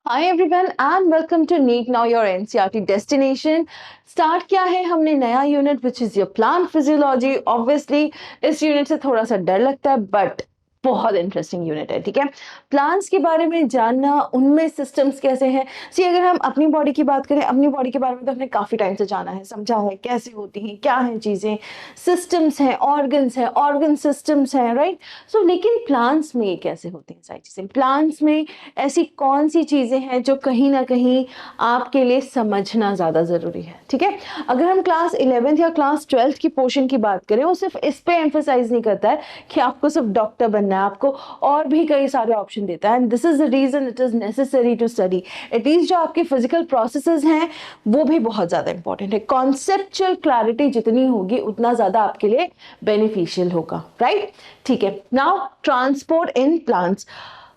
Hi everyone and welcome to NEET Now Your NCERT Destination. Start किया है हमने नया unit which is your plant physiology. Obviously इस unit से थोड़ा सा डर लगता है बट बहुत इंटरेस्टिंग यूनिट है. ठीक है, प्लांट्स के बारे में जानना, उनमें सिस्टम्स कैसे हैं. सी अगर हम अपनी बॉडी की बात करें, अपनी बॉडी के बारे में तो हमने काफ़ी टाइम से जाना है, समझा है कैसे होती हैं, क्या हैं चीज़ें, सिस्टम्स हैं, ऑर्गन सिस्टम्स हैं, राइट. सो लेकिन प्लांट्स में ये कैसे होती हैं सारी चीज़ें, प्लांट्स में ऐसी कौन सी चीज़ें हैं जो कहीं ना कहीं आपके लिए समझना ज़्यादा ज़रूरी है. ठीक है, अगर हम क्लास 11th या क्लास 12th की पोर्शन की बात करें, वो सिर्फ इस पे एम्फेसाइज नहीं करता है कि आपको सिर्फ डॉक्टर बनना है, आपको और भी कई सारे ऑप्शन देता है. And this is the reason it is necessary to study. At least जो आपके फिजिकल प्रोसेसेस हैं वो भी बहुत ज़्यादा इंपॉर्टेंट है. कॉन्सेप्चुअल क्लैरिटी जितनी होगी उतना ज़्यादा आपके लिए बेनिफिशियल होगा, राइट. ठीक है, नाउ ट्रांसपोर्ट इन प्लांट्स.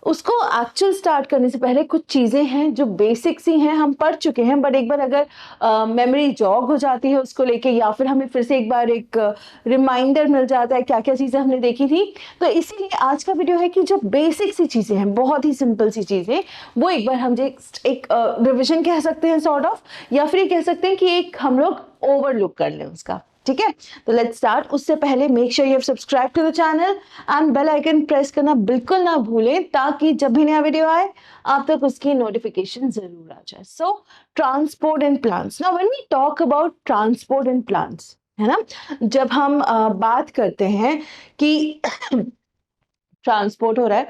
उसको एक्चुअल स्टार्ट करने से पहले कुछ चीज़ें हैं जो बेसिक्स ही हैं, हम पढ़ चुके हैं, बट एक बार अगर मेमोरी जॉग हो जाती है उसको लेके, या फिर हमें फिर से एक बार एक रिमाइंडर मिल जाता है क्या क्या चीज़ें हमने देखी थी, तो इसीलिए आज का वीडियो है कि जो बेसिक सी चीज़ें हैं, बहुत ही सिंपल सी चीज़ें, वो एक बार हम एक रिविजन कह सकते हैं सॉर्ट ऑफ, या फिर ये कह सकते हैं कि एक हम लोग ओवरलुक कर लें उसका. ठीक है, तो लेट्स स्टार्ट. उससे पहले make sure you have subscribe to the channel and bell icon press करना बिल्कुल ना भूलें, ताकि जब भी नया वीडियो आए आप तक उसकी नोटिफिकेशन जरूर आ जाए. So transport in plants. Now when we talk about transport in plants, है ना, जब हम बात करते हैं कि ट्रांसपोर्ट हो रहा है,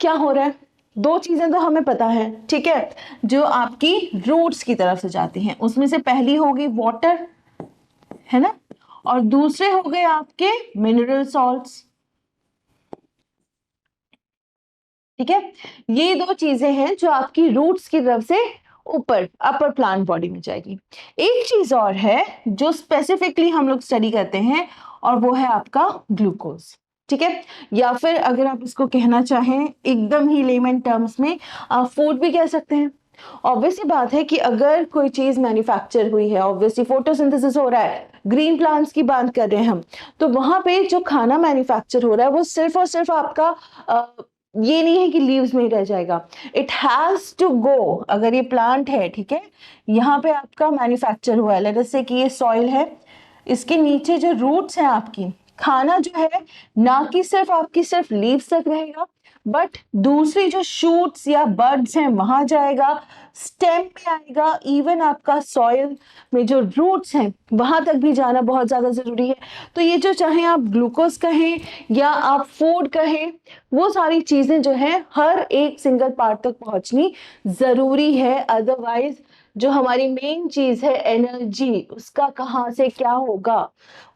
क्या हो रहा है, दो चीजें तो हमें पता है. ठीक है, जो आपकी रूट्स की तरफ से जाती हैं, उसमें से पहली होगी वाटर, है ना, और दूसरे हो गए आपके मिनरल सॉल्ट्स. ठीक है, ये दो चीजें हैं जो आपकी रूट्स की तरफ से ऊपर अपर प्लांट बॉडी में जाएगी. एक चीज और है जो स्पेसिफिकली हम लोग स्टडी करते हैं, और वो है आपका ग्लूकोज. ठीक है, या फिर अगर आप इसको कहना चाहें एकदम ही लेमन टर्म्स में, आप फूड भी कह सकते हैं. ऑब्वियसली बात है कि अगर कोई चीज मैन्युफैक्चर हुई है, ऑब्वियसली फोटोसिंथेसिस हो रहा है, ग्रीन प्लांट्स की बात कर रहे हैं हम, तो वहां पे जो खाना मैन्युफैक्चर हो रहा है वो सिर्फ और सिर्फ आपका ये नहीं है कि लीव्स में ही रह जाएगा. It has to go. अगर ये प्लांट है, ठीक है, यहाँ पे आपका मैन्युफैक्चर हुआ है, लेट अस से कि ये सॉइल है, इसके नीचे जो रूट्स हैं आपकी, खाना जो है ना कि सिर्फ आपकी सिर्फ लीव्स तक रहेगा, बट दूसरी जो शूट्स या बर्ड्स हैं वहां जाएगा, स्टेम में आएगा, इवन आपका सॉइल में जो रूट्स हैं वहां तक भी जाना बहुत ज्यादा जरूरी है. तो ये जो चाहे आप ग्लूकोज कहें या आप फूड कहें, वो सारी चीजें जो है हर एक सिंगल पार्ट तक पहुंचनी जरूरी है. अदरवाइज जो हमारी मेन चीज है एनर्जी, उसका कहाँ से क्या होगा,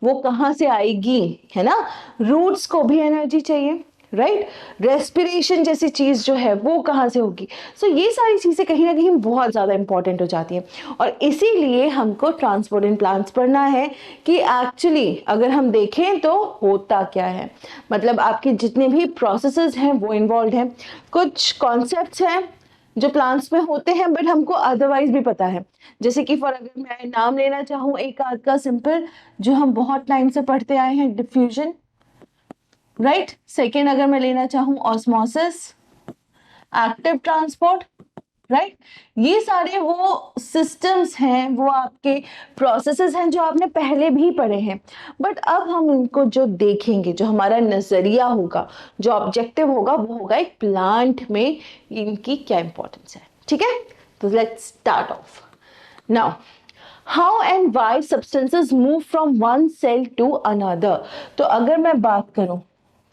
वो कहाँ से आएगी, है ना. रूट्स को भी एनर्जी चाहिए, राइट. रेस्पिरेशन जैसी चीज जो है वो कहाँ से होगी. सो ये सारी चीजें कहीं ना कहीं बहुत ज्यादा इंपॉर्टेंट हो जाती हैं, और इसीलिए हमको ट्रांसपोर्ट इन प्लांट्स पढ़ना है कि एक्चुअली अगर हम देखें तो होता क्या है. मतलब आपके जितने भी प्रोसेसेस हैं वो इन्वॉल्व हैं. कुछ कॉन्सेप्ट्स हैं जो प्लांट्स में होते हैं बट हमको अदरवाइज भी पता है. जैसे कि फॉर अगर मैं नाम लेना चाहूँ एक आध का सिंपल, जो हम बहुत टाइम से पढ़ते आए हैं, डिफ्यूजन, राइट. सेकेंड अगर मैं लेना चाहूँ ऑस्मोसिस, एक्टिव ट्रांसपोर्ट, राइट. ये सारे वो सिस्टम्स हैं, वो आपके प्रोसेसेस हैं जो आपने पहले भी पढ़े हैं, बट अब हम इनको जो देखेंगे, जो हमारा नजरिया होगा, जो ऑब्जेक्टिव होगा, वो होगा एक प्लांट में इनकी क्या इंपॉर्टेंस है. ठीक है, तो let's start off now. How and why substances move from one cell to another. तो अगर मैं बात करूं,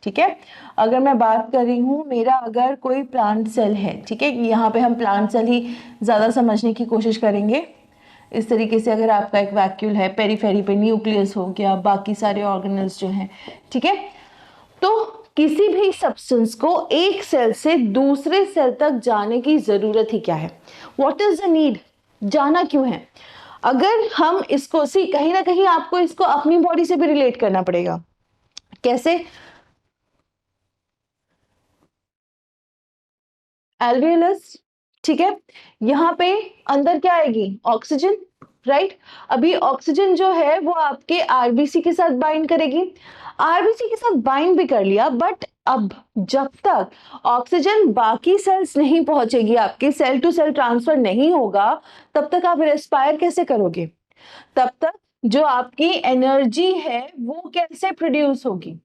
ठीक है, अगर मैं बात कर रही हूँ, मेरा अगर कोई प्लांट सेल है, ठीक है, यहाँ पे हम प्लांट सेल ही ज़्यादा समझने की कोशिश करेंगे. इस तरीके से अगर आपका एक वैक्यूल है, पेरीफेरी पे न्यूक्लियस हो गया, बाकी सारे ऑर्गेनल्स जो हैं, ठीक है, तो किसी भी सब्सटेंस को एक सेल से दूसरे सेल तक जाने की ज़रूरत ही क्या है. व्हाट इज द नीड, जाना क्यों है. अगर हम इसको कहीं ना कहीं आपको इसको अपनी बॉडी से भी रिलेट करना पड़ेगा. कैसे, एल्वियोलस, ठीक है, यहाँ पे अंदर क्या आएगी, ऑक्सीजन, राइट. अभी ऑक्सीजन जो है वो आपके आरबीसी के साथ बाइंड करेगी, आरबीसी के साथ बाइंड भी कर लिया, बट अब जब तक ऑक्सीजन बाकी सेल्स नहीं पहुंचेगी, आपके सेल टू सेल ट्रांसफर नहीं होगा, तब तक आप रेस्पायर कैसे करोगे? तब तक जो आपकी एनर्जी है वो कैसे प्रोड्यूस होगी,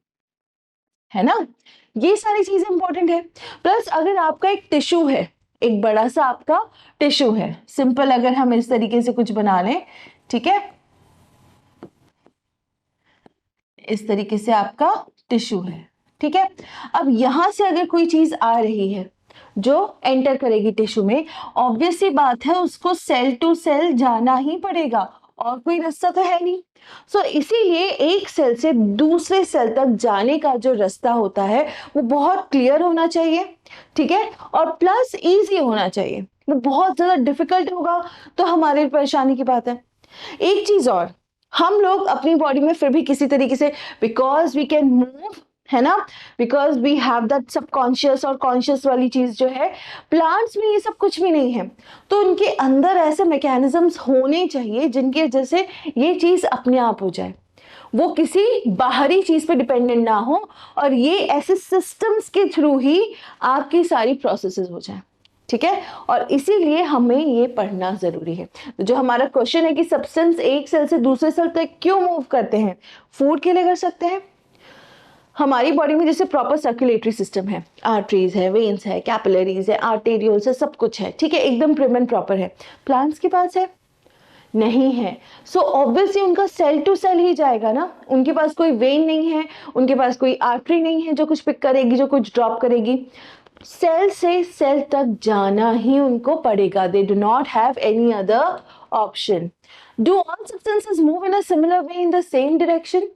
है ना? ये सारी चीजें इंपॉर्टेंट है। प्लस अगर आपका एक टिश्यू है, एक बड़ा सा आपका टिश्यू है, सिंपल अगर हम इस तरीके से कुछ बना लें, ठीक है, इस तरीके से आपका टिश्यू है, ठीक है। अब यहां से अगर कोई चीज आ रही है जो एंटर करेगी टिश्यू में, ऑब्वियस सी बात है उसको सेल टू सेल जाना ही पड़ेगा, और कोई रास्ता तो है नहीं। सो इसीलिए एक सेल से दूसरे सेल तक जाने का जो रास्ता होता है वो बहुत क्लियर होना चाहिए, ठीक है, और प्लस इजी होना चाहिए। वो बहुत ज्यादा डिफिकल्ट होगा तो हमारे परेशानी की बात है। एक चीज और, हम लोग अपनी बॉडी में फिर भी किसी तरीके से, बिकॉज वी कैन मूव, है ना, because we have that subconscious और कॉन्शियस वाली चीज जो है, प्लांट्स में ये सब कुछ भी नहीं है। तो उनके अंदर ऐसे मैकेनिज्म्स होने चाहिए जिनकी वजह से ये चीज अपने आप हो जाए, वो किसी बाहरी चीज पे डिपेंडेंट ना हो, और ये ऐसे सिस्टम्स के थ्रू ही आपकी सारी प्रोसेसेस हो जाए, ठीक है। और इसीलिए हमें ये पढ़ना जरूरी है। तो जो हमारा क्वेश्चन है कि सब्सटेंस एक सेल से दूसरे सेल तक क्यों मूव करते हैं, फूड के लिए कर सकते हैं। हमारी बॉडी में जैसे प्रॉपर सर्कुलेटरी सिस्टम है, आर्टरीज है, वेन्स है, कैपिलरीज है, आर्टेरियोल्स है, सब कुछ है, ठीक है, एकदम प्रिम एंड प्रॉपर है। प्लांट्स के पास है नहीं है, सो ऑब्वियसली उनका सेल टू सेल ही जाएगा ना, उनके पास कोई वेन नहीं है, उनके पास कोई आर्टरी नहीं है जो कुछ पिक करेगी, जो कुछ ड्रॉप करेगी। सेल से सेल तक जाना ही उनको पड़ेगा, they do not have any other option. Do all substances move in a similar way in the same direction?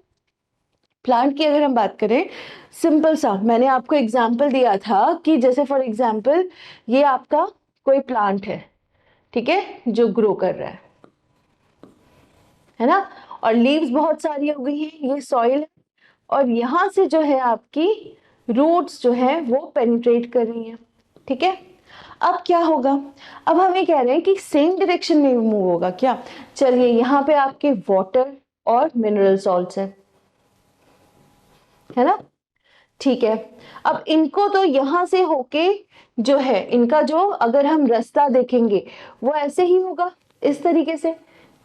Plant की अगर हम बात करें, सिंपल सा मैंने आपको एग्जाम्पल दिया था कि जैसे फॉर एग्जाम्पल ये आपका कोई प्लांट है, ठीक है, जो ग्रो कर रहा है ना, और लीव्स बहुत सारी हो गई हैं, ये सॉइल है, और यहां से जो है आपकी रूट्स जो है वो पेनिट्रेट कर रही हैं, ठीक है। अब क्या होगा, अब हम ये कह रहे हैं कि सेम डायरेक्शन में मूव होगा क्या? चलिए यहाँ पे आपके वाटर और मिनरल सॉल्ट्स है ना, ठीक है। अब इनको तो यहां से होके जो है इनका जो अगर हम रास्ता देखेंगे वो ऐसे ही होगा, इस तरीके से,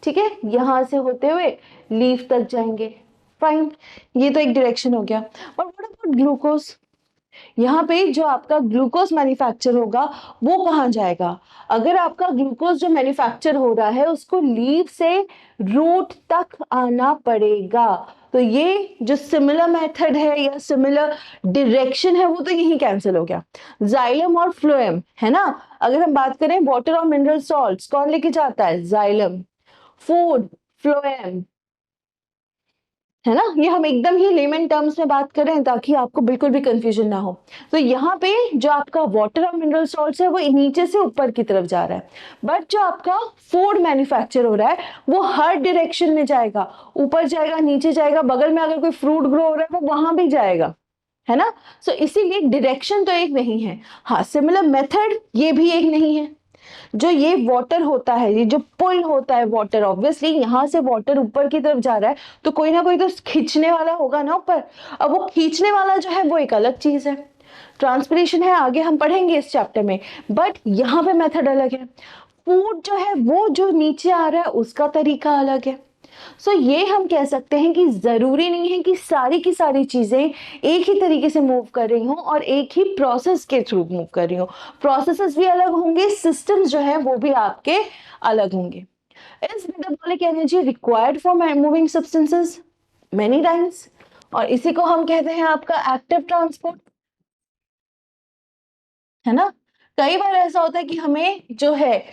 ठीक है, यहां से होते हुए लीफ तक जाएंगे, फाइन, ये तो एक डायरेक्शन हो गया। और व्हाट अबाउट ग्लूकोज? यहाँ पे जो आपका ग्लूकोज मैन्युफैक्चर होगा वो कहाँ जाएगा? अगर आपका ग्लूकोज जो मैन्युफैक्चर हो रहा है उसको लीव से रूट तक आना पड़ेगा, तो ये जो सिमिलर मेथड है या सिमिलर डायरेक्शन है वो तो यही कैंसिल हो गया। जाइलम और फ्लोएम, है ना, अगर हम बात करें वाटर और मिनरल सॉल्ट्स कौन लेके जाता है? जाइलम। फूड, फ्लोएम, है ना, ये हम एकदम ही लेमन टर्म्स में बात कर रहे हैं ताकि आपको बिल्कुल भी कंफ्यूजन ना हो। तो यहाँ पे जो आपका वाटर और मिनरल सॉल्ट्स है वो नीचे से ऊपर की तरफ जा रहा है, बट जो आपका फूड मैन्युफैक्चर हो रहा है वो हर डायरेक्शन में जाएगा, ऊपर जाएगा, नीचे जाएगा, बगल में अगर कोई फ्रूट ग्रो हो रहा है वो वहां भी जाएगा, है ना। सो इसीलिए डायरेक्शन तो एक नहीं है, हाँ सिमिलर मेथड ये भी एक नहीं है। जो ये वाटर होता है, ये जो पुल होता है वाटर, ऑब्वियसली यहाँ से वाटर ऊपर की तरफ जा रहा है तो कोई ना कोई तो खींचने वाला होगा ना ऊपर। अब वो खींचने वाला जो है वो एक अलग चीज है, ट्रांसपिरेशन है, आगे हम पढ़ेंगे इस चैप्टर में, बट यहाँ पे मेथड अलग है। फूड जो है वो जो नीचे आ रहा है उसका तरीका अलग है। सो ये हम कह सकते हैं कि जरूरी नहीं है कि सारी की सारी चीजें एक ही तरीके से मूव कर रही हों और एक ही प्रोसेस के थ्रू मूव कर रही हों, प्रोसेसेस भी अलग होंगे, सिस्टम्स जो है वो भी आपके अलग होंगे। Is metabolic energy required for moving substances? Many times, और इसी को हम कहते हैं आपका एक्टिव ट्रांसपोर्ट, है ना। कई बार ऐसा होता है कि हमें जो है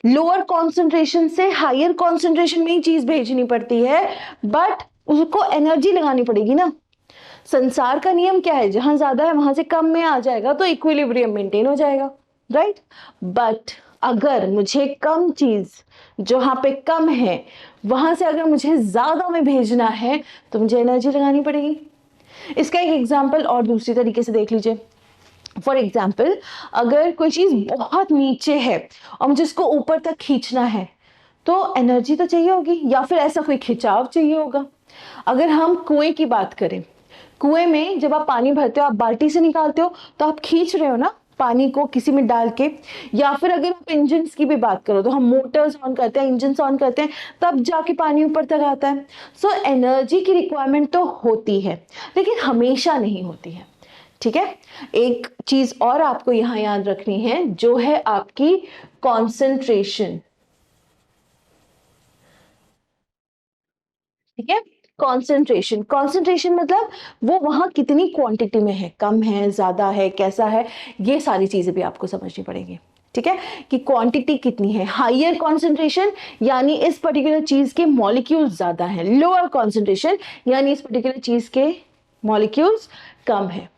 लोअर कॉन्सेंट्रेशन से हायर कॉन्सेंट्रेशन में ही चीज भेजनी पड़ती है, बट उसको एनर्जी लगानी पड़ेगी ना। संसार का नियम क्या है, जहां ज्यादा है वहां से कम में आ जाएगा तो इक्विलिब्रियम मेंटेन हो जाएगा, राइट। बट अगर मुझे कम चीज जहां पे कम है वहां से अगर मुझे ज्यादा में भेजना है तो मुझे एनर्जी लगानी पड़ेगी। इसका एक एग्जाम्पल और दूसरी तरीके से देख लीजिए। फॉर एग्जाम्पल, अगर कोई चीज बहुत नीचे है और मुझे इसको ऊपर तक खींचना है तो एनर्जी तो चाहिए होगी, या फिर ऐसा कोई खिंचाव चाहिए होगा। अगर हम कुएं की बात करें कुएं में जब आप पानी भरते हो, आप बाल्टी से निकालते हो तो आप खींच रहे हो ना पानी को किसी में डाल के, या फिर अगर आप इंजन की भी बात करो तो हम मोटर्स ऑन करते हैं, इंजन ऑन करते हैं, तब जाके पानी ऊपर तक आता है। सो एनर्जी की रिक्वायरमेंट तो होती है, लेकिन हमेशा नहीं होती है। ठीक है, एक चीज और आपको यहां याद रखनी है, जो है आपकी कॉन्सेंट्रेशन। ठीक है, कॉन्सेंट्रेशन, कॉन्सेंट्रेशन मतलब वो वहां कितनी क्वांटिटी में है, कम है, ज्यादा है, कैसा है, ये सारी चीजें भी आपको समझनी पड़ेगी। ठीक है, कि क्वांटिटी कितनी है। हायर कॉन्सेंट्रेशन यानी इस पर्टिकुलर चीज के मॉलिक्यूल्स ज्यादा है, लोअर कॉन्सेंट्रेशन यानी इस पर्टिकुलर चीज के मॉलिक्यूल्स कम है।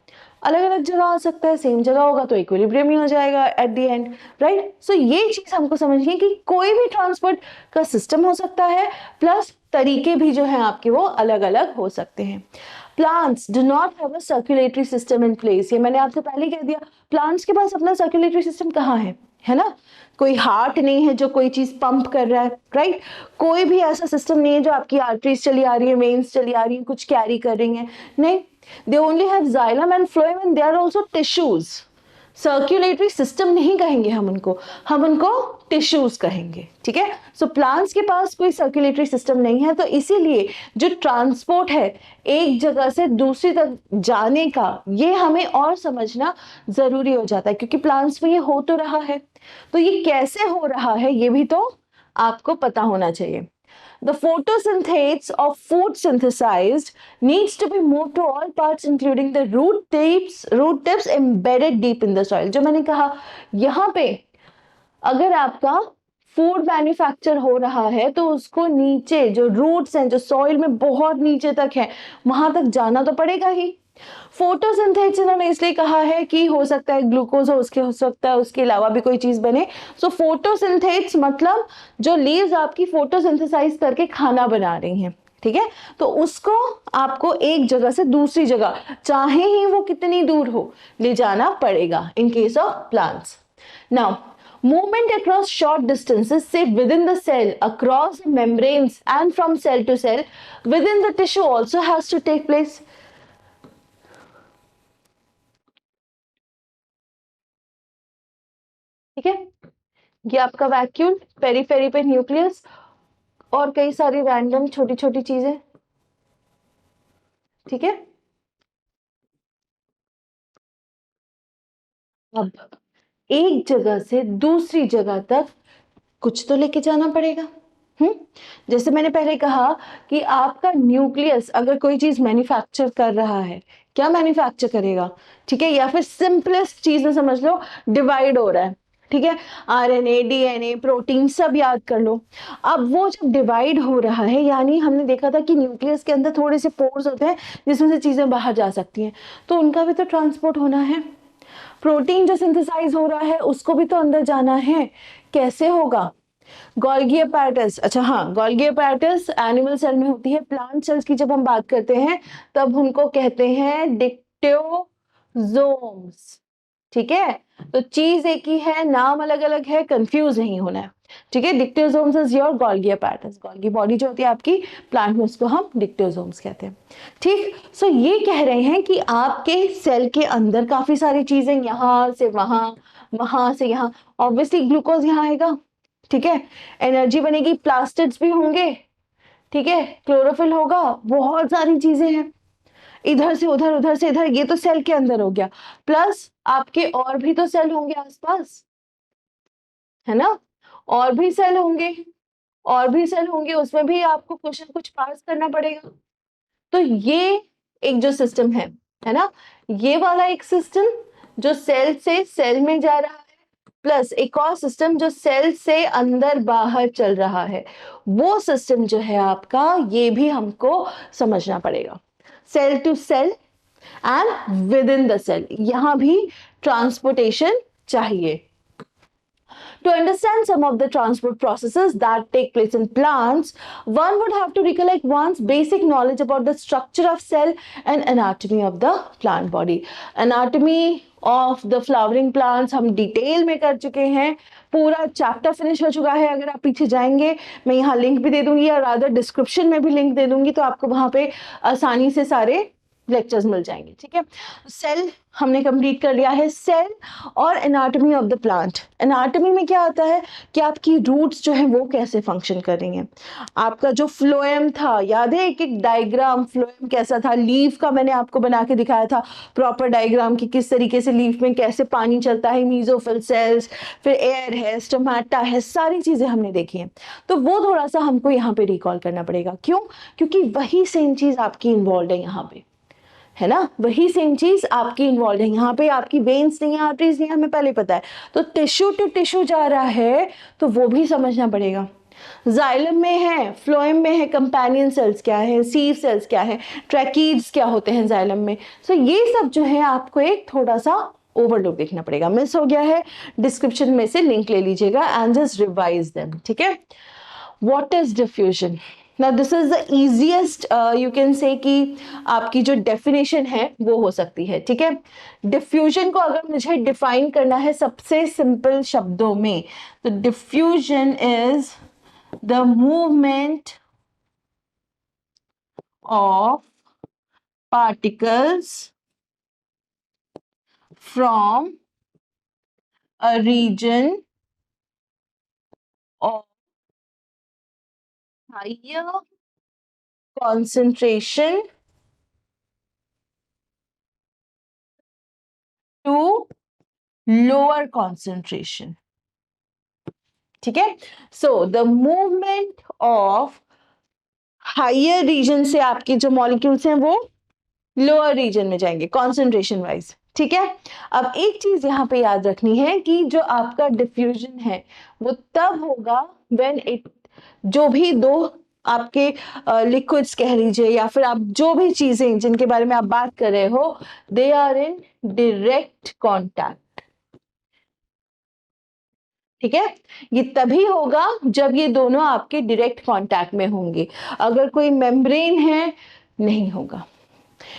अलग अलग जगह आ सकता है, सेम जगह होगा तो इक्विलिब्रियम ही हो जाएगा एट द एंड, राइट। सो ये चीज हमको समझनी है कि कोई भी ट्रांसपोर्ट का सिस्टम हो सकता है, प्लस तरीके भी जो है आपके वो अलग अलग हो सकते हैं। Plants do not have a circulatory system in place, ये मैंने आपसे पहले कह दिया, प्लांट्स के पास अपना सर्कुलेटरी सिस्टम कहाँ है ना। कोई हार्ट नहीं है जो कोई चीज पंप कर रहा है, राइट। कोई भी ऐसा सिस्टम नहीं है जो आपकी आर्टरीज चली आ रही है, वेन्स चली आ रही है, कुछ कैरी कर रही है, नहीं। They only have xylem and phloem and they are also tissues. Circulatory system नहीं कहेंगे हम उनको टिश्यूज कहेंगे। ठीक है, सो प्लांट्स के पास कोई सर्क्यूलेटरी सिस्टम नहीं है, तो इसीलिए जो ट्रांसपोर्ट है एक जगह से दूसरी तक जाने का, ये हमें और समझना जरूरी हो जाता है, क्योंकि प्लांट्स में ये हो तो रहा है, तो ये कैसे हो रहा है ये भी तो आपको पता होना चाहिए। The photosynthesis of food synthesized needs to be moved to all parts including the root tips embedded deep in the soil. जो मैंने कहा यहाँ पे अगर आपका फूड मैन्युफैक्चर हो रहा है तो उसको नीचे जो रूट्स हैं, जो सॉइल में बहुत नीचे तक है, वहां तक जाना तो पड़ेगा ही। फोटोसिंथेसिस इन्होंने इसलिए कहा है कि हो सकता है ग्लूकोज हो सकता है उसके अलावा भी कोई चीज बने। सो फोटोसिंथेसिस मतलब जो लीव्स आपकी फोटोसिंथेसाइज करके खाना बना रही हैं, ठीक है, तो उसको आपको एक जगह से दूसरी जगह, चाहे ही वो कितनी दूर हो, ले जाना पड़ेगा in case of plants. Now movement across short distances, say within the cell, across membranes and from cell to cell within the tissue also has to take place. ठीक है, ये आपका वैक्यूल, पेरीफेरी पे न्यूक्लियस और कई सारी random छोटी छोटी चीजें। ठीक है, अब एक जगह से दूसरी जगह तक कुछ तो लेके जाना पड़ेगा। जैसे मैंने पहले कहा कि आपका न्यूक्लियस अगर कोई चीज मैन्युफैक्चर कर रहा है, क्या मैन्युफैक्चर करेगा, ठीक है, या फिर सिंपलेस्ट चीज में समझ लो, डिवाइड हो रहा है, ठीक है, आरएनए, डीएनए, प्रोटीन सब याद कर लो। अब वो जब डिवाइड हो रहा है, यानी हमने देखा था कि न्यूक्लियस के अंदर थोड़े से पोर्स होते हैं जिसमें से चीजें बाहर जा सकती हैं, तो उनका भी तो ट्रांसपोर्ट होना है। प्रोटीन जो सिंथेसाइज हो रहा है उसको भी तो अंदर जाना है, कैसे होगा, गोल्गी अपैरेटस। अच्छा हाँ, गोल्गी अपैरेटस एनिमल सेल में होती है, प्लांट सेल्स की जब हम बात करते हैं तब उनको कहते हैं डिक्टोजोम्स। ठीक है, तो चीज एक ही है, नाम अलग अलग है, कंफ्यूज नहीं होना है। ठीक है, dictyosomes is your Golgi apparatus, Golgi body जो होती है आपकी प्लांट में, उसको हम डिक्टोजोम्स कहते हैं। ठीक, सो ये कह रहे हैं कि आपके सेल के अंदर काफी सारी चीजें, यहां से वहां, वहां से यहाँ, ऑब्वियसली ग्लूकोज यहाँ आएगा, ठीक है, एनर्जी बनेगी, प्लास्टिड्स भी होंगे, ठीक है, क्लोरोफिल होगा, बहुत सारी चीजें हैं, इधर से उधर, उधर से इधर, ये तो सेल के अंदर हो गया, प्लस आपके और भी तो सेल होंगे आसपास, है ना, और भी सेल होंगे, और भी सेल होंगे, उसमें भी आपको कुछ ना कुछ पास करना पड़ेगा। तो ये एक जो सिस्टम है ना, ये वाला एक सिस्टम जो सेल से सेल में जा रहा है, प्लस एक और सिस्टम जो सेल से अंदर बाहर चल रहा है, वो सिस्टम जो है आपका, ये भी हमको समझना पड़ेगा। Cell to cell and within the cell, यहां भी ट्रांसपोर्टेशन चाहिए। To understand some of the transport processes that take place in plants, one would have to recollect one's basic knowledge about the structure of cell and anatomy of the plant body. Anatomy of the flowering plants हम detail में कर चुके हैं, पूरा chapter finish हो चुका है। अगर आप पीछे जाएंगे, मैं यहाँ लिंक भी दे दूंगी, या रादर डिस्क्रिप्शन में भी लिंक दे दूंगी, तो आपको वहां पे आसानी से सारे लेक्चर्स मिल जाएंगे, ठीक है। सेल हमने कंप्लीट कर लिया है। सेल और anatomy of the plant. Anatomy में क्या आता है कि आपकी रूट्स जो है वो कैसे फंक्शन कर रही हैं। आपका जो फ्लोएम था, याद है एक एक डायग्राम फ्लोएम कैसा था, लीफ का मैंने आपको बना के दिखाया था प्रॉपर डायग्राम कि किस तरीके से लीफ में कैसे पानी चलता है, मीजोफिल सेल्स, फिर एयर है, स्टोमेटा है, सारी चीजें हमने देखी हैं। तो वो थोड़ा सा हमको यहाँ पे रिकॉल करना पड़ेगा। क्यों? क्योंकि वही सेम चीज आपकी इन्वॉल्व है यहाँ पे, है ना, वही सेम चीज आपकी इन्वॉल्व है। यहाँ पे आपकी वेन्स नहीं है, आर्टरीज नहीं है, हमें पहले पता है। तो टिश्यू टू टिश्यू जा रहा है तो वो भी समझना पड़ेगा। जाइलम में है, फ्लोएम में है, कंपेनियन सेल्स क्या है, सीव सेल्स क्या है, ट्रैकीड्स क्या होते हैं जाइलम में। सो ये सब जो है आपको एक थोड़ा सा ओवरलुक देखना पड़ेगा। मिस हो गया है, डिस्क्रिप्शन में से लिंक ले लीजिएगा एंड जस्ट रिवाइज देम, ठीक है। What is diffusion? Now this is the easiest you can say कि आपकी जो डेफिनेशन है वो हो सकती है, ठीक है। डिफ्यूजन को अगर मुझे डिफाइन करना है सबसे सिंपल शब्दों में, तो diffusion is the movement of particles from a region of higher concentration to lower concentration, ठीक है। So the movement of higher region से आपके जो मॉलिक्यूल्स हैं वो लोअर रीजन में जाएंगे कॉन्सेंट्रेशन वाइज, ठीक है। अब एक चीज यहाँ पे याद रखनी है कि जो आपका डिफ्यूजन है वो तब होगा व्हेन इट, जो भी दो आपके लिक्विड्स कह लीजिए या फिर आप जो भी चीजें जिनके बारे में आप बात कर रहे हो, they are in direct contact, ठीक है। ये तभी होगा जब ये दोनों आपके डायरेक्ट कांटेक्ट में होंगे। अगर कोई मेम्ब्रेन है, नहीं होगा,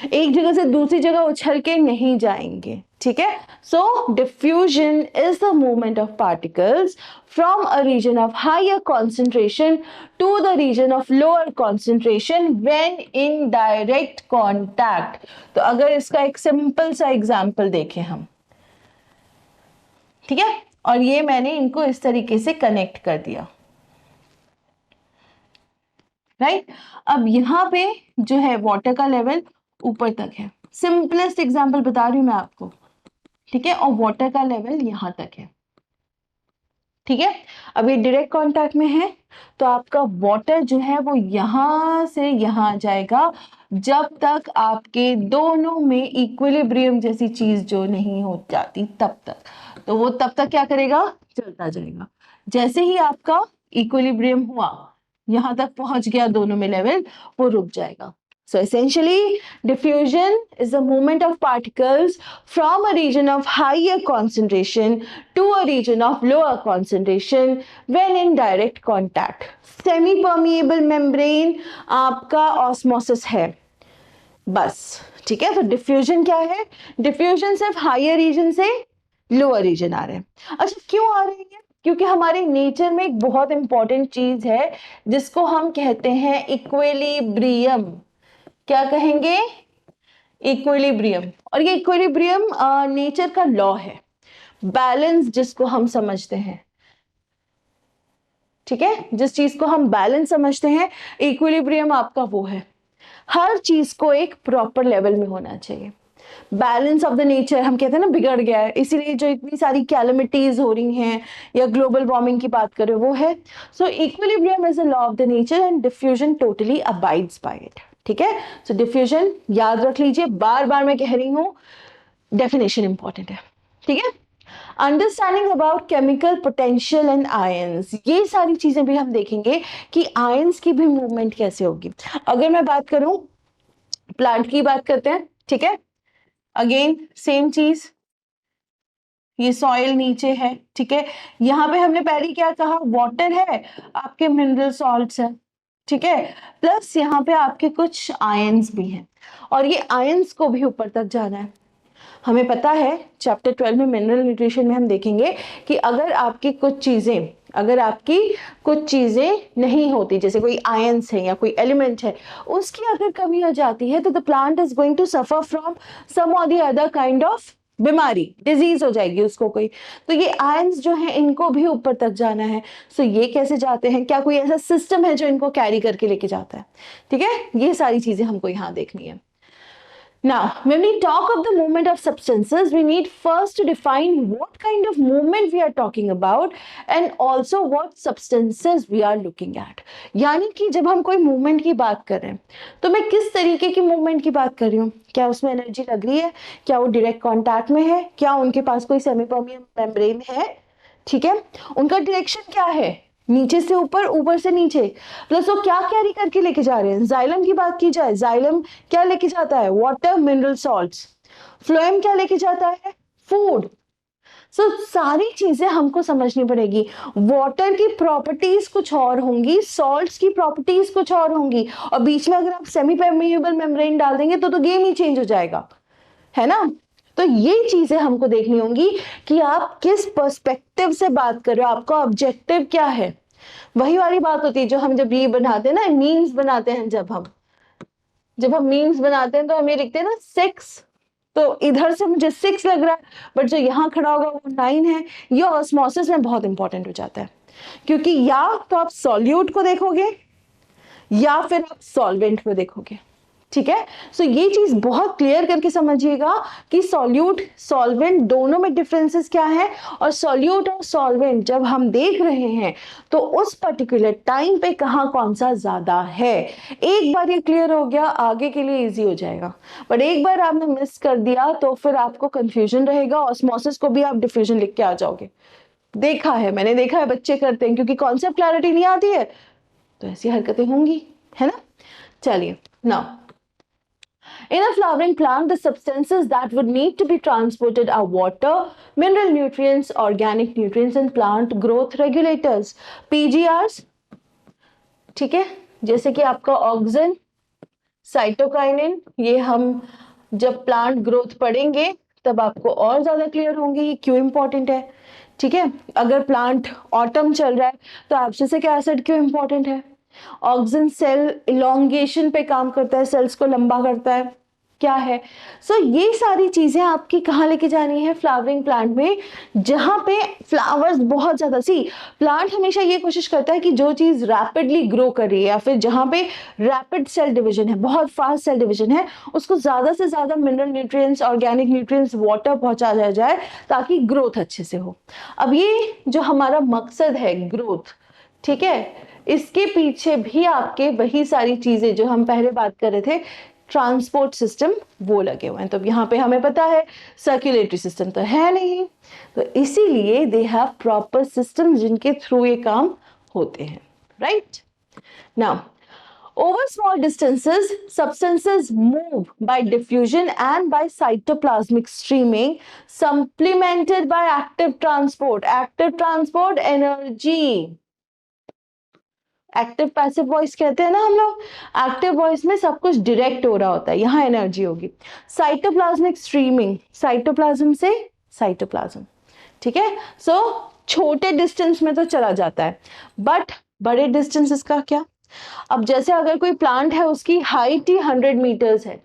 एक जगह से दूसरी जगह उछल के नहीं जाएंगे, ठीक है। So diffusion is the movement of particles from a region of higher concentration to the region of lower concentration when in direct contact. तो अगर इसका एक सिंपल सा एग्जाम्पल देखें हम, ठीक है, और ये मैंने इनको इस तरीके से कनेक्ट कर दिया, राइट। अब यहाँ पे जो है वाटर का लेवल ऊपर तक है, सिंपलेस्ट एग्जांपल बता रही हूं मैं आपको, ठीक है, और वाटर का लेवल यहाँ तक है, ठीक है। अब ये डायरेक्ट कांटेक्ट में है तो आपका वाटर जो है वो यहां से यहां जाएगा जब तक आपके दोनों में इक्विलिब्रियम जैसी चीज जो नहीं हो जाती तब तक। तो वो तब तक क्या करेगा, चलता जाएगा। जैसे ही आपका इक्विलिब्रियम हुआ, यहां तक पहुंच गया दोनों में लेवल, वो रुक जाएगा। So essentially, diffusion is the movement of particles from a region of higher concentration to a region of lower concentration when in direct contact. Semi-permeable membrane आपका osmosis है, बस, ठीक है। तो डिफ्यूजन क्या है? डिफ्यूजन सिर्फ हायर रीजन से लोअर रीजन आ रहे हैं। अच्छा, क्यों आ रही है? क्योंकि हमारे नेचर में एक बहुत इंपॉर्टेंट चीज है जिसको हम कहते हैं इक्विलिब्रियम। क्या कहेंगे? इक्विलिब्रियम। और ये इक्विलिब्रियम नेचर का लॉ है, बैलेंस जिसको हम समझते हैं, ठीक है। जिस चीज को हम बैलेंस समझते हैं, इक्विलिब्रियम आपका वो है। हर चीज को एक प्रॉपर लेवल में होना चाहिए। बैलेंस ऑफ द नेचर हम कहते हैं ना बिगड़ गया है, इसीलिए जो इतनी सारी कैलमिटीज हो रही हैं या ग्लोबल वार्मिंग की बात करें वो है। So equilibrium is a law of the nature and diffusion totally abides by it, ठीक है। सो डिफ्यूजन याद रख लीजिए, बार बार मैं कह रही हूं, डेफिनेशन इंपॉर्टेंट है, ठीक है। Understanding about chemical potential and ions, ये सारी चीजें भी हम देखेंगे कि आयंस की भी मूवमेंट कैसे होगी। अगर मैं बात करूं, प्लांट की बात करते हैं, ठीक है, अगेन सेम चीज, ये सॉइल नीचे है, ठीक है। यहां पे हमने पहले क्या कहा, वाटर है, आपके मिनरल सॉल्ट्स है, ठीक है, प्लस यहाँ पे आपके कुछ आयंस भी हैं और ये आयंस को भी ऊपर तक जाना है। हमें पता है चैप्टर 12 में मिनरल न्यूट्रिशन में हम देखेंगे कि अगर आपकी कुछ चीजें अगर आपकी कुछ चीजें नहीं होती, जैसे कोई आयंस है या कोई एलिमेंट है, उसकी अगर कमी हो जाती है तो the plant is going to suffer from some और द अदर काइंड ऑफ बीमारी, डिजीज हो जाएगी उसको कोई। तो ये आयंस जो है इनको भी ऊपर तक जाना है। सो ये कैसे जाते हैं, क्या कोई ऐसा सिस्टम है जो इनको कैरी करके लेके जाता है? ठीक है, ये सारी चीजें हमको यहाँ देखनी है। Now, when we talk of the movement of substances, we need first to define what kind of movement we are talking about and also what substances we are looking at. यानी कि जब हम कोई मूवमेंट की बात कर रहे हैं तो मैं किस तरीके की मूवमेंट की बात कर रही हूँ? क्या उसमें एनर्जी लग रही है? क्या वो डायरेक्ट कांटेक्ट में है? क्या उनके पास कोई सेमी परमिएबल मेम्ब्रेन है? ठीक है, उनका डायरेक्शन क्या है? नीचे से ऊपर, ऊपर से नीचे, प्लस वो क्या कैरी करके लेके जा रहे हैं। जाइलम की बात की जाए, जाइलम क्या लेके जाता है? Water, mineral salts. फ्लोएम क्या लेके जाता है? फूड। सो सारी चीजें हमको समझनी पड़ेगी। वाटर की प्रॉपर्टीज कुछ और होंगी, सॉल्ट्स की प्रॉपर्टीज कुछ और होंगी, और बीच में अगर आप सेमी परमिएबल मेम्ब्रेन डाल देंगे तो गेम ही चेंज हो जाएगा, है ना। तो ये चीजें हमको देखनी होंगी कि आप किस पर्सपेक्टिव से बात कर रहे हो, आपका ऑब्जेक्टिव क्या है। वही वाली बात होती है जो हम जब ये बनाते हैं ना, मीम्स बनाते हैं, जब हम मीम्स बनाते हैं तो हमें लिखते हैं ना 6, तो इधर से मुझे 6 लग रहा है, बट जो यहाँ खड़ा होगा वो 9 है। ये ऑस्मोसिस में बहुत इंपॉर्टेंट हो जाता है, क्योंकि या तो आप सॉल्यूट को देखोगे या फिर आप सॉल्वेंट को देखोगे। ठीक है, सो ये चीज बहुत क्लियर करके समझिएगा कि सॉल्यूट सॉल्वेंट दोनों में डिफरेंसेस क्या है, और सॉल्यूट और सॉल्वेंट जब हम देख रहे हैं तो उस पर्टिकुलर टाइम पे कहाँ कौन सा ज्यादा है। एक बार ये क्लियर हो गया, आगे के लिए इजी हो जाएगा, बट एक बार आपने मिस कर दिया तो फिर आपको कंफ्यूजन रहेगा। ऑस्मोसिस को भी आप डिफ्यूजन लिख के आ जाओगे। देखा है, मैंने देखा है बच्चे करते हैं, क्योंकि कॉन्सेप्ट क्लैरिटी नहीं आती है तो ऐसी हरकतें होंगी, है ना। चलिए, now in a flowering plant, the substances that would need to be transported are water, mineral nutrients, organic nutrients, and plant growth regulators, PGRs. ठीक है, जैसे कि आपका ऑक्सीजन, साइटोकाइनिन, ये हम जब प्लांट ग्रोथ पढ़ेंगे तब आपको और ज्यादा क्लियर होंगे ये क्यों इंपॉर्टेंट है। ठीक है, अगर प्लांट ऑटम चल रहा है तो एब्सिसिक एसिड क्यों इंपॉर्टेंट है? ऑक्सीजन सेल इलोंगेशन पे काम करता है, सेल्स को लंबा करता है, क्या है। सो ये सारी चीजें आपकी कहाँ लेके जानी है? फ्लावरिंग प्लांट में, जहां पे फ्लावर्स बहुत ज्यादा, सी प्लांट हमेशा ये कोशिश करता है कि जो चीज रैपिडली ग्रो कर रही है या फिर जहां पे रैपिड सेल डिवीजन है, बहुत फास्ट सेल डिवीजन है, उसको ज्यादा से ज्यादा mineral nutrients, organic nutrients, water पहुंचाया जाए ताकि ग्रोथ अच्छे से हो। अब ये जो हमारा मकसद है ग्रोथ, ठीक है, इसके पीछे भी आपके वही सारी चीजें जो हम पहले बात कर रहे थे, ट्रांसपोर्ट सिस्टम, वो लगे हुए हैं। तो यहाँ पे हमें पता है सर्कुलेटरी सिस्टम तो है नहीं, तो इसीलिए दे हैव प्रॉपर सिस्टम जिनके थ्रू ये काम होते हैं, right. Now over small distances, substances move by diffusion and by cytoplasmic streaming, supplemented by active transport. Active transport energy. Active passive voice कहते हैं ना हम लोग। एक्टिव वॉइस में सब कुछ डायरेक्ट हो रहा होता है, यहाँ एनर्जी होगी। साइटोप्लाज्मिक स्ट्रीमिंग, साइटोप्लाज्म से साइटोप्लाज्म, ठीक है। सो छोटे डिस्टेंस में तो चला जाता है, बट बड़े डिस्टेंसेस का क्या? अब जैसे अगर कोई प्लांट है, उसकी हाइट ही 100 मीटर्स है,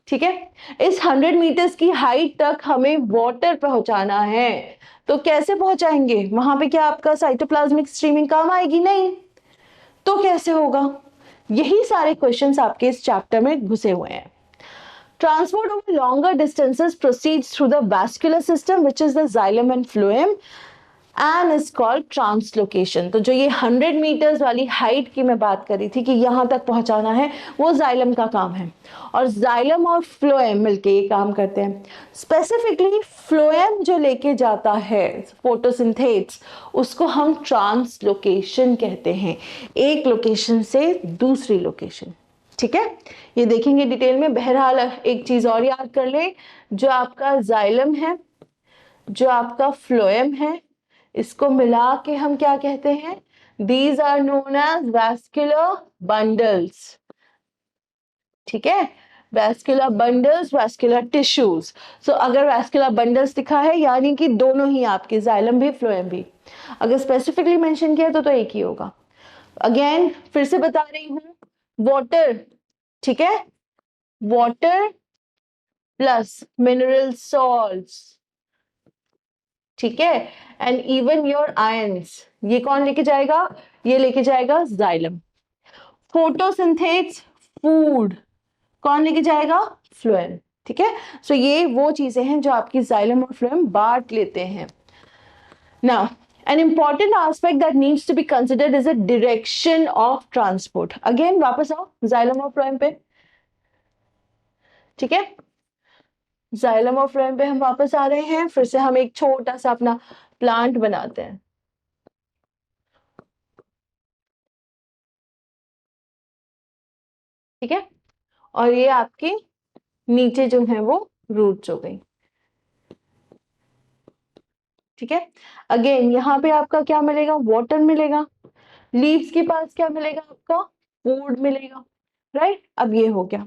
ठीक है, इस 100 मीटर्स की हाइट तक हमें वाटर पहुंचाना है, तो कैसे पहुंचाएंगे? वहां पे क्या आपका साइटोप्लाज्मिक स्ट्रीमिंग काम आएगी? नहीं, तो कैसे होगा? यही सारे क्वेश्चंस आपके इस चैप्टर में घुसे हुए हैं। Transport over longer distances proceeds through the vascular system, which is the xylem and phloem, and is called translocation. तो जो ये 100 मीटर्स वाली हाइट की मैं बात कर रही थी कि यहाँ तक पहुंचाना है, वो जाइलम का काम है, और जाइलम और फ्लोएम मिलके ये काम करते हैं। स्पेसिफिकली फ्लोएम जो लेके जाता है फोटोसिंथेस, उसको हम ट्रांसलोकेशन कहते हैं, एक लोकेशन से दूसरी लोकेशन, ठीक है। ये देखेंगे डिटेल में। बहरहाल एक चीज और याद कर ले, जो आपका जाइलम है, जो आपका फ्लोएम है, इसको मिला के हम क्या कहते हैं? These are known as vascular bundles, ठीक है। vascular bundles, vascular tissues. So अगर vascular bundles दिखा है यानी कि दोनों ही आपके, जाइलम भी फ्लोएम भी, अगर स्पेसिफिकली मेंशन किया तो एक ही होगा। अगेन फिर से बता रही हूँ, वाटर, ठीक है, वाटर प्लस मिनरल सॉल्ट्स, ठीक है, एंड इवन योर आयंस, ये कौन लेके जाएगा, ये लेके जाएगा जाइलम। फोटोसिंथेस फूड कौन लेके जाएगा, फ्लोएम, ठीक है। सो ये वो चीजें हैं जो आपकी जाइलम और फ्लोएम बांट लेते हैं। Now an important aspect that needs to be considered is the direction of transport. Again वापस आओ जाइलम और फ्लोएम पे, ठीक है, जाइलम और फ्लोएम पे हम वापस आ रहे हैं। फिर से हम एक छोटा सा अपना प्लांट बनाते हैं, ठीक है, और ये आपके नीचे जो है वो रूट्स हो गई, ठीक है। अगेन यहाँ पे आपका क्या मिलेगा, वाटर मिलेगा, लीव्स के पास क्या मिलेगा, आपका फूड मिलेगा, राइट। अब ये हो गया।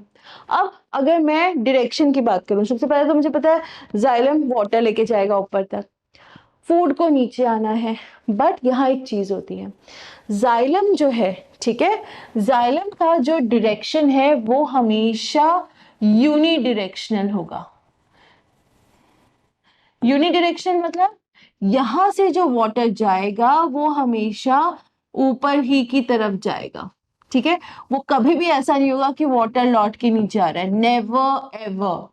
अब अगर मैं डायरेक्शन की बात करूं, सबसे पहले तो मुझे पता है जाइलम वाटर लेके जाएगा ऊपर तक, फूड को नीचे आना है, बट यहाँ एक चीज होती है, जाइलम जो है, ठीक है, जाइलम का जो डायरेक्शन है वो हमेशा यूनिडायरेक्शनल होगा। यूनिडायरेक्शनल मतलब यहां से जो वाटर जाएगा वो हमेशा ऊपर ही की तरफ जाएगा, ठीक है। वो कभी भी ऐसा नहीं होगा कि वाटर लौट के नीचे आ रहा है, नेवर एवर,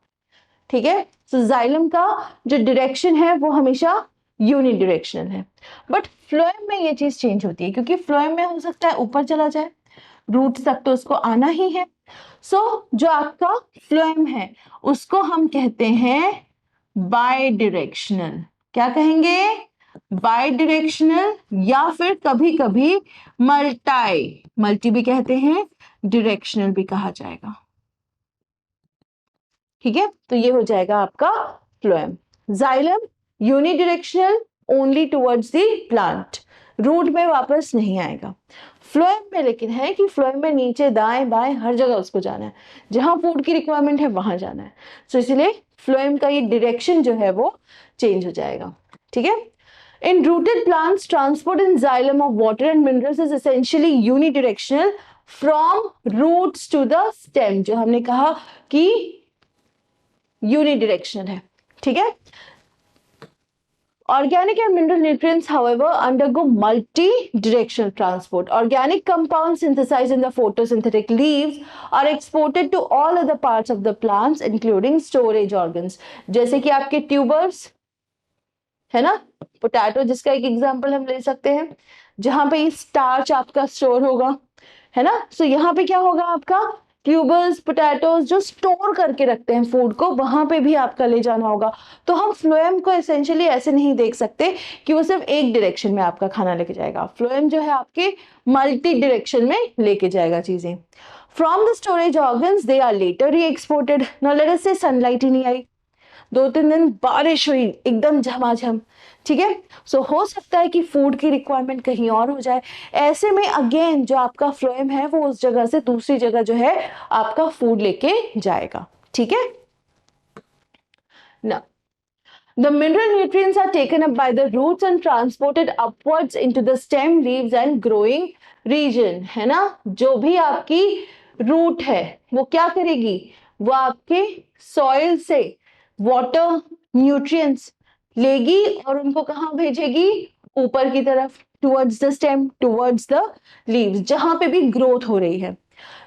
ठीक है। सो जाइलम का जो डायरेक्शन है वो हमेशा यूनिडायरेक्शनल है। बट फ्लोएम में ये चीज चेंज होती है, क्योंकि फ्लोएम में हो सकता है ऊपर चला जाए, रूट तक तो उसको आना ही है। सो जो आपका फ्लोएम है उसको हम कहते हैं बाय डायरेक्शनल। क्या कहेंगे, बाय डायरेक्शनल, या फिर कभी कभी मल्टी भी कहते हैं, डायरेक्शनल भी कहा जाएगा, ठीक है। तो ये हो जाएगा आपका phloem. Xylem unidirectional only towards the plant, root में वापस नहीं आएगा। फ्लोएम में लेकिन है कि फ्लोएम में नीचे दाएं बाएं हर जगह उसको जाना है, जहां फूड की रिक्वायरमेंट है वहां जाना है। सो इसलिए फ्लोएम का ये डायरेक्शन जो है वो चेंज हो जाएगा, ठीक है। In rooted plants, transport in xylem of water and minerals is essentially unidirectional from roots to the stem, जो हमने कहा कि यूनिडायरेक्शनल है, ठीक है। Organic and mineral nutrients, however, undergo multi-directional transport. Organic compounds synthesized in the photosynthetic leaves are exported to all other parts of the plants, including storage organs. जैसे कि आपके ट्यूबर्स है ना, पोटैटो जिसका एक एग्जांपल हम ले सकते हैं, जहां पे स्टार्च आपका स्टोर होगा, है ना। सो यहाँ पे क्या होगा, आपका ट्यूबर्स, पोटैटोज जो स्टोर करके रखते हैं फूड को, वहां पे भी आपका ले जाना होगा। तो हम फ्लोएम को एसेंशियली ऐसे नहीं देख सकते कि वो सिर्फ एक डायरेक्शन में आपका खाना लेके जाएगा। फ्लोएम जो है आपके मल्टी डायरेक्शन में लेके जाएगा चीजें। From the storage organs they are later re exported. Now let us say sunlight ही नहीं आई, 2-3 दिन बारिश हुई एकदम झमाझम, ठीक है। सो हो सकता है कि फूड की रिक्वायरमेंट कहीं और हो जाए, ऐसे में अगेन जो आपका फ्लोएम है वो उस जगह से दूसरी जगह जो है आपका फूड लेके जाएगा, ठीक है ना। The mineral nutrients are taken up by the roots and transported upwards into the stem, leaves and growing region, है ना। जो भी आपकी रूट है वो क्या करेगी, वो आपके सॉइल से वाटर न्यूट्रिएंट्स लेगी और उनको कहाँ भेजेगी, ऊपर की तरफ, towards the stem, towards the leaves, जहां पे भी ग्रोथ हो रही है।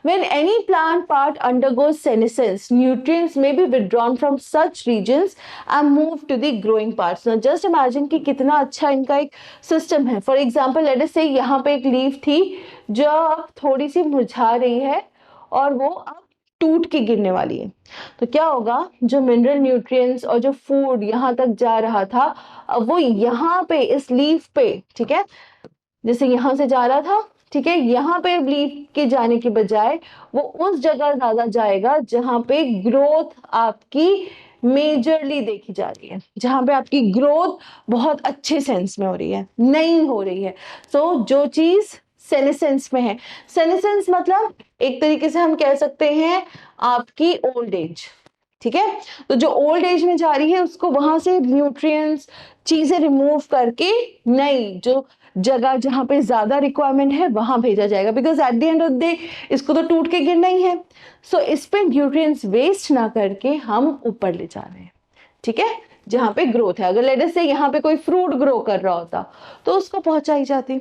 When any plant part undergoes senescence, nutrients may be withdrawn from such regions and moved to the growing parts. Now just imagine कि कितना अच्छा इनका एक सिस्टम है। फॉर एग्जाम्पल लेट अस से यहाँ पे एक लीफ थी जो अब थोड़ी सी मुरझा रही है और वो अब टूट के गिरने वाली है, तो क्या होगा, जो मिनरल न्यूट्रिएंट्स और जो फूड यहाँ तक जा रहा था अब वो यहाँ पे इस लीफ पे, ठीक है, जैसे यहाँ से जा रहा था, ठीक है, यहाँ पे लीफ के जाने के बजाय वो उस जगह ज्यादा जाएगा जहां पे ग्रोथ आपकी मेजरली देखी जा रही है, जहां पे आपकी ग्रोथ बहुत अच्छे सेंस में हो रही है, नहीं हो रही है। सो जो चीज सेनेसेंस में है, सेनेसेंस मतलब एक तरीके से हम कह सकते हैं आपकी ओल्ड एज, ठीक है। तो जो ओल्ड एज में जा रही है उसको वहां से न्यूट्रिएंट्स चीजें रिमूव करके नई जो जगह जहां पे ज्यादा रिक्वायरमेंट है वहां भेजा जाएगा, because at the end of the day इसको तो टूट के गिरना ही है। सो इस पे न्यूट्रिएंट्स वेस्ट ना करके हम ऊपर ले जा रहे हैं, ठीक है, जहां पे ग्रोथ है। अगर लेट अस से यहाँ पे कोई फ्रूट ग्रो कर रहा होता तो उसको पहुंचाई जाती।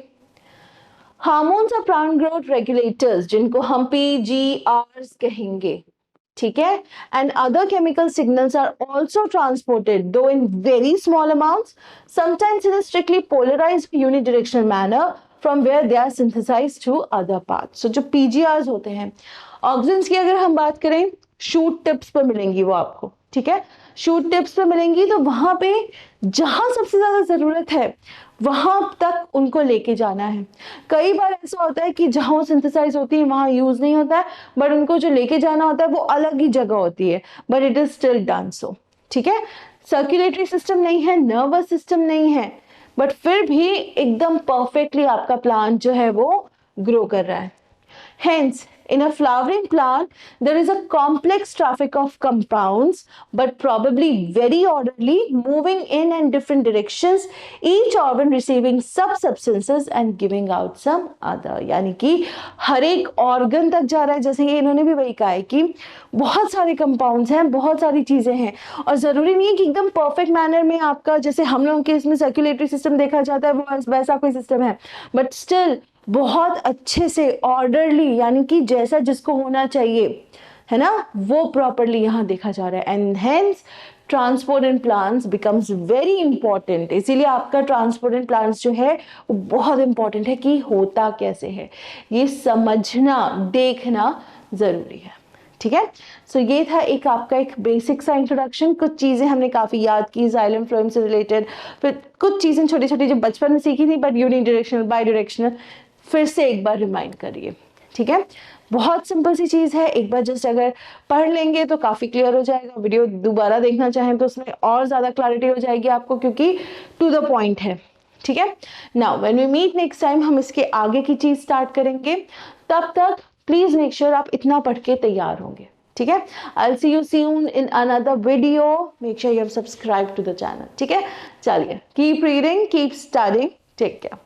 हार्मोन्स और प्लांट ग्रोथ रेगुलेटर्स जिनको हम PGRs कहेंगे, ठीक है, and other chemical signals are also transported though in very small amounts, sometimes in a strictly polarized unidirectional manner from where they are synthesized to other parts. So जो PGRs होते हैं, auxins की अगर हम बात करें शूट टिप्स पर मिलेंगी वो आपको, ठीक है, शूट टिप्स पे मिलेंगी। तो वहां पे जहां सबसे ज्यादा जरूरत है वहां तक उनको लेके जाना है। कई बार ऐसा होता है कि जहां सिंथेसाइज होती है वहां यूज नहीं होता है, बट उनको जो लेके जाना होता है वो अलग ही जगह होती है, but it is still done so, ठीक है। सर्कुलेटरी सिस्टम नहीं है, नर्वस सिस्टम नहीं है, बट फिर भी एकदम परफेक्टली आपका प्लांट जो है वो ग्रो कर रहा है। Hence, in a flowering plant, there is a complex traffic of compounds, but probably very orderly, moving in and different directions, each organ receiving some substances and giving out some other. यानी कि हर एक organ तक जा रहा है, जैसे ये इन्होंने भी वही कहा है कि बहुत सारे compounds हैं, बहुत सारी चीजें हैं, और जरूरी नहीं है कि एकदम perfect manner में आपका, जैसे हम लोगों के इसमें circulatory system देखा जाता है वो वैसा कोई system है, but still बहुत अच्छे से ऑर्डरली, यानी कि जैसा जिसको होना चाहिए है ना, वो प्रॉपरली यहाँ देखा जा रहा है। And hence transport in plants becomes very important. इसीलिए आपका ट्रांसपोर्ट इन प्लांट्स जो है वो बहुत इंपॉर्टेंट है कि होता कैसे है, ये समझना देखना जरूरी है, ठीक है। सो ये था एक आपका एक बेसिक सा इंट्रोडक्शन। कुछ चीजें हमने काफी याद की जाइलम फ्लोएम से रिलेटेड, फिर कुछ चीजें छोटी छोटी जो बचपन में सीखी थी बट यूनिडायरेक्शनल बाई डायरेक्शनल, फिर से एक बार रिमाइंड करिए, ठीक है। बहुत सिंपल सी चीज है, एक बार जस्ट अगर पढ़ लेंगे तो काफी क्लियर हो जाएगा। वीडियो दोबारा देखना चाहें तो उसमें और ज्यादा क्लैरिटी हो जाएगी आपको, क्योंकि टू द पॉइंट है, ठीक है। Now when we meet next time हम इसके आगे की चीज स्टार्ट करेंगे, तब तक प्लीज मेक श्योर आप इतना पढ़ के तैयार होंगे, ठीक है। I will see you soon in another video, make sure you have subscribe to the channel, ठीक है। चलिए, keep reading, keep studying, take care.